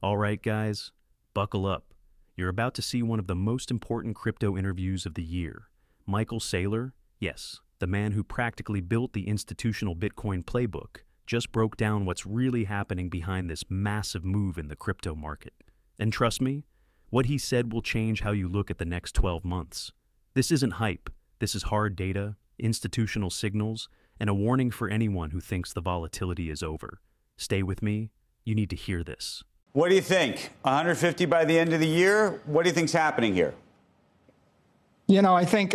All right, guys, buckle up. You're about to see one of the most important crypto interviews of the year. Michael Saylor, yes, the man who practically built the institutional Bitcoin playbook, just broke down what's really happening behind this massive move in the crypto market. And trust me, what he said will change how you look at the next 12 months. This isn't hype. This is hard data, institutional signals, and a warning for anyone who thinks the volatility is over. Stay with me. You need to hear this. What do you think? 150 by the end of the year? What do you think's happening here? You know, I think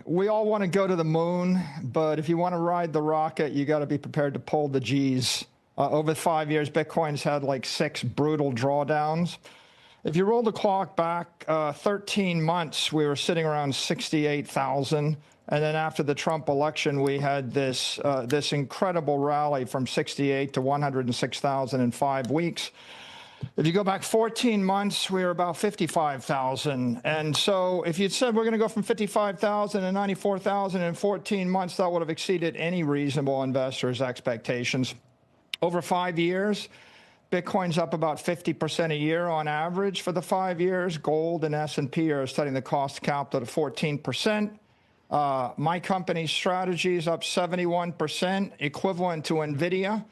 we all want to go to the moon, but if you want to ride the rocket, you got to be prepared to pull the G's. Over 5 years, Bitcoin's had like 6 brutal drawdowns. If you roll the clock back 13 months, we were sitting around 68,000. And then after the Trump election, we had this incredible rally from 68 to 106,000 in 5 weeks. If you go back 14 months, we were about 55,000. And so if you'd said we're going to go from 55,000 to 94,000 in 14 months, that would have exceeded any reasonable investor's expectations. Over 5 years, Bitcoin's up about 50% a year on average for the 5 years. Gold and S&P are studying the cost of capital at 14%. My company's strategy is up 71%, equivalent to NVIDIA.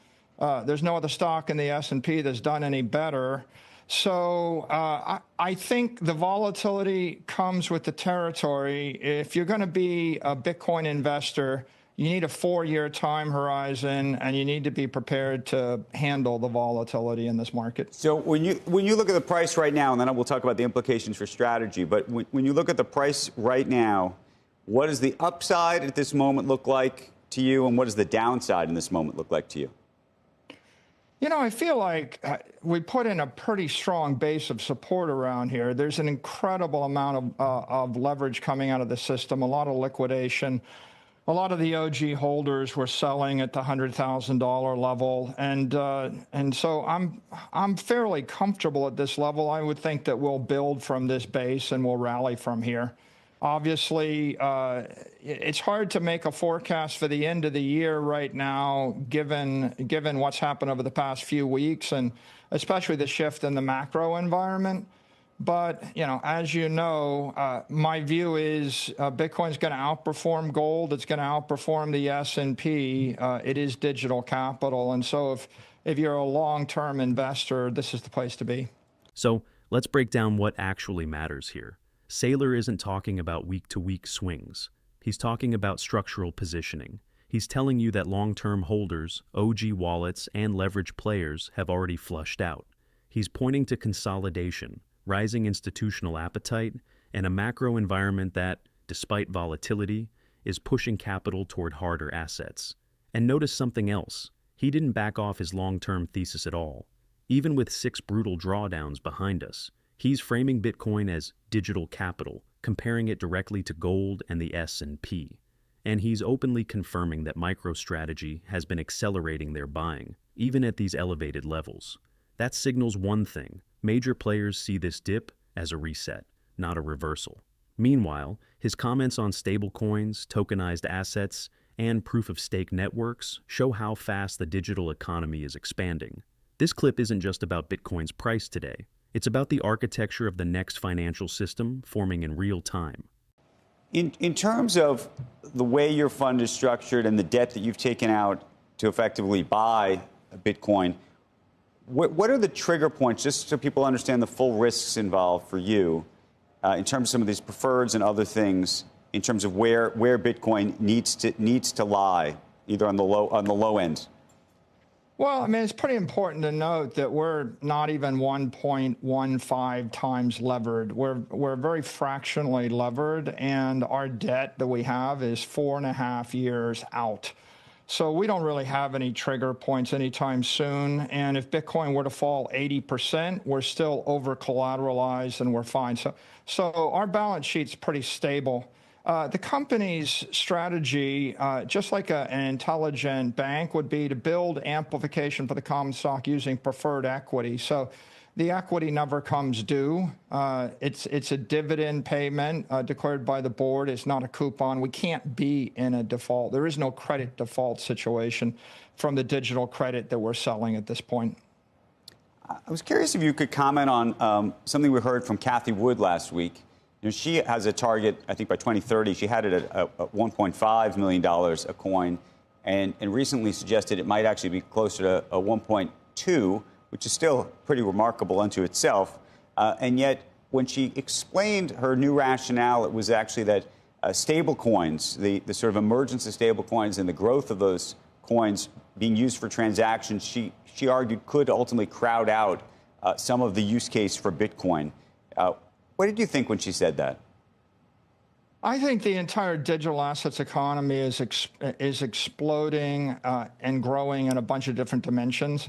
There's no other stock in the S&P that's done any better. So I think the volatility comes with the territory. If you're going to be a Bitcoin investor, you need a 4-year time horizon, and you need to be prepared to handle the volatility in this market. So when you look at the price right now, and then we'll talk about the implications for strategy, but when you look at the price right now, what does the upside at this moment look like to you, and what does the downside in this moment look like to you? You know, I feel like we put in a pretty strong base of support around here. There's an incredible amount of leverage coming out of the system, a lot of liquidation. A lot of the OG holders were selling at the $100,000 level, and so I'm fairly comfortable at this level. I would think that we'll build from this base and we'll rally from here. Obviously, it's hard to make a forecast for the end of the year right now, given what's happened over the past few weeks, and especially the shift in the macro environment. But, you know, as you know, my view is Bitcoin's going to outperform gold. It's going to outperform the S&P. It is digital capital. And so if you're a long-term investor, this is the place to be. So let's break down what actually matters here. Saylor isn't talking about week-to-week swings. He's talking about structural positioning. He's telling you that long-term holders, OG wallets, and leverage players have already flushed out. He's pointing to consolidation, rising institutional appetite, and a macro environment that, despite volatility, is pushing capital toward harder assets. And notice something else. He didn't back off his long-term thesis at all. Even with 6 brutal drawdowns behind us, he's framing Bitcoin as digital capital, comparing it directly to gold and the S&P. And he's openly confirming that MicroStrategy has been accelerating their buying, even at these elevated levels. That signals one thing. Major players see this dip as a reset, not a reversal. Meanwhile, his comments on stablecoins, tokenized assets, and proof-of-stake networks show how fast the digital economy is expanding. This clip isn't just about Bitcoin's price today. It's about the architecture of the next financial system forming in real time. In terms of the way your fund is structured and the debt that you've taken out to effectively buy Bitcoin, what are the trigger points, just so people understand the full risks involved for you, in terms of some of these preferreds and other things, in terms of where Bitcoin needs to lie, either on the low end? Well, I mean, it's pretty important to note that we're not even 1.15 times levered. We're very fractionally levered, and our debt that we have is 4.5 years out. So we don't really have any trigger points anytime soon. And if Bitcoin were to fall 80%, we're still over collateralized and we're fine. So our balance sheet's pretty stable. The company's strategy, just like an intelligent bank, would be to build amplification for the common stock using preferred equity. So the equity never comes due. It's a dividend payment declared by the board. It's not a coupon. We can't be in a default. There is no credit default situation from the digital credit that we're selling at this point. I was curious if you could comment on something we heard from Cathie Wood last week. You know, she has a target, I think by 2030, she had it at $1.5 million a coin, and recently suggested it might actually be closer to a 1.2, which is still pretty remarkable unto itself. And yet, when she explained her new rationale, it was actually that stable coins, the sort of emergence of stable coins and the growth of those coins being used for transactions, she argued could ultimately crowd out some of the use case for Bitcoin. What did you think when she said that? I think the entire digital assets economy is exploding and growing in a bunch of different dimensions.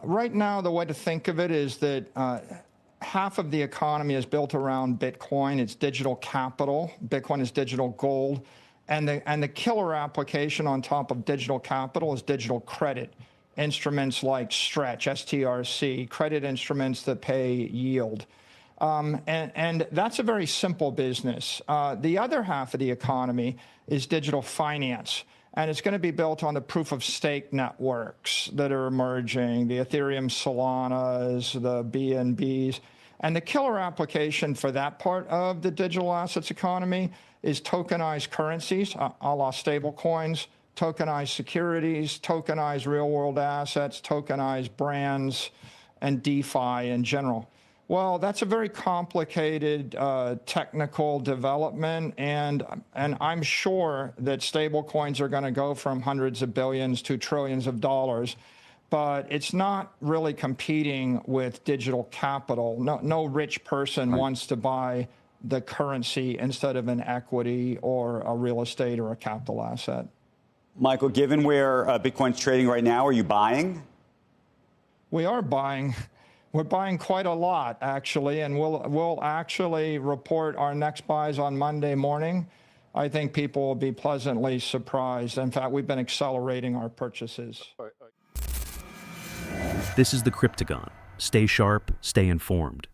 Right now, the way to think of it is that half of the economy is built around Bitcoin. It's digital capital. Bitcoin is digital gold. And the killer application on top of digital capital is digital credit. Instruments like Stretch, STRC, credit instruments that pay yield. And that's a very simple business. The other half of the economy is digital finance. And it's going to be built on the proof of stake networks that are emerging, the Ethereum Solanas, the BNBs. And the killer application for that part of the digital assets economy is tokenized currencies, a la stable coins, tokenized securities, tokenized real-world assets, tokenized brands, and DeFi in general. Well, that's a very complicated technical development, and I'm sure that stable coins are going to go from hundreds of billions to trillions of dollars, but it's not really competing with digital capital. No rich person wants to buy the currency instead of an equity or a real estate or a capital asset. Michael, given where Bitcoin's trading right now, are you buying? We are buying. We're buying quite a lot, actually, and we'll actually report our next buys on Monday morning. I think people will be pleasantly surprised. In fact, we've been accelerating our purchases. This is the Cryptagon. Stay sharp, stay informed.